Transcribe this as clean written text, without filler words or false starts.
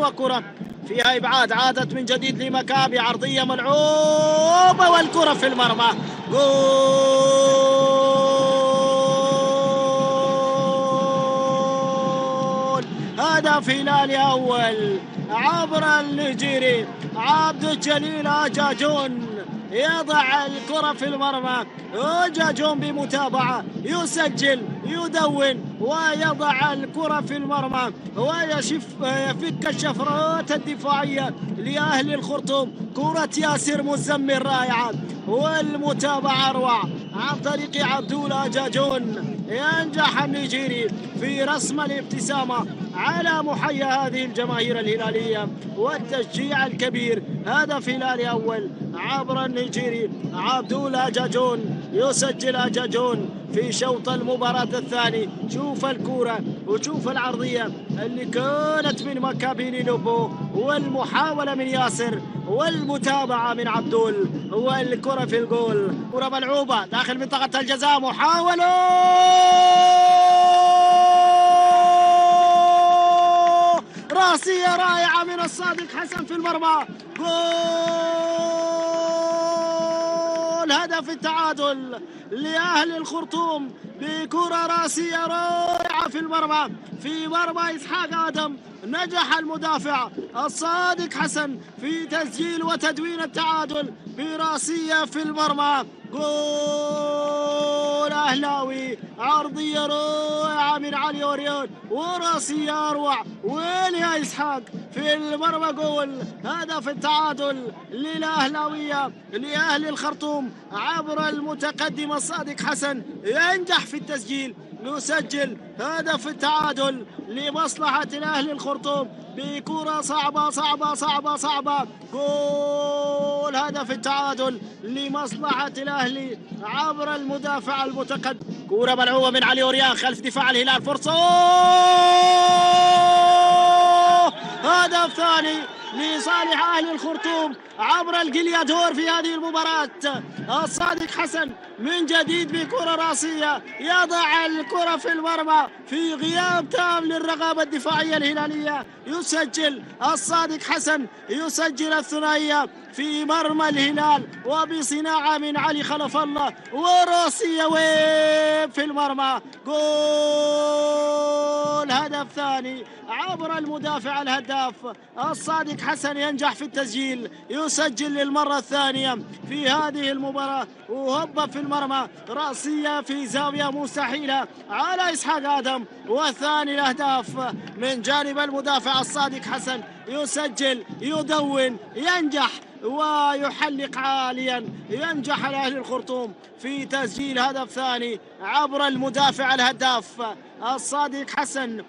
وكرة فيها إبعاد، عادت من جديد لمكابي، عرضية ملعوبة والكرة في المرمى. جول! هدف هلالي أول عبر النيجيري عبد الجليل أجاجون، يضع الكرة في المرمى. أجاجون بمتابعة يسجل يدون ويضع الكرة في المرمى ويفك الشفرات الدفاعية لأهل الخرطوم. كرة ياسر مزمل رائعة والمتابعة أروع عن طريق عبدول أجاجون. ينجح النيجيري في رسم الابتسامة على محيا هذه الجماهير الهلالية والتشجيع الكبير. هدف هلالي أول عبر النيجيري عبدول أجاجون، يسجل أجاجون في شوط المباراة الثاني. شوف الكرة وشوف العرضية اللي كانت من مكابي ليلوبو والمحاولة من ياسر والمتابعة من عبدول والكرة في الجول. كرة ملعوبة داخل منطقة الجزاء، محاولة راسية رائعة من الصادق حسن في المرمى. جول! هدف التعادل لأهل الخرطوم بكرة راسية رائعة في المرمى، في مرمى إسحاق آدم. نجح المدافع الصادق حسن في تسجيل وتدوين التعادل براسية في المرمى. جول أهلاوي، عرضية رائعة من علي أوريون وراسية أروع. وين يا إسحاق في المرمى؟ جول! هدف التعادل للأهلاوية لأهل الخرطوم عبر المتقدم الصادق حسن، ينجح في التسجيل، يسجل هدف التعادل لمصلحة أهل الخرطوم بكرة صعبة صعبة صعبة صعبة. جول! هدف التعادل لمصلحة الأهلي عبر المدافع المتقدم. كرة ملعوبة من علي أوريان خلف دفاع الهلال، فرصة هدف ثاني لصالح أهل الخرطوم عبر الجليادور في هذه المباراة. الصادق حسن من جديد بكرة راسية يضع الكرة في المرمى في غياب تام للرقابة الدفاعية الهلالية. يسجل الصادق حسن، يسجل الثنائية في مرمى الهلال وبصناعة من علي خلف الله وراسية ويب في المرمى. جول! هدف ثاني عبر المدافع الهداف الصادق حسن، ينجح في التسجيل، يسجل للمرة الثانية في هذه المباراة. وهب في المرمى راسية في زاوية مستحيلة على إسحاق آدم، والثاني الأهداف من جانب المدافع الصادق حسن. يسجل يدون ينجح ويحلق عاليا. ينجح الأهلي الخرطوم في تسجيل هدف ثاني عبر المدافع الهداف الصادق حسن.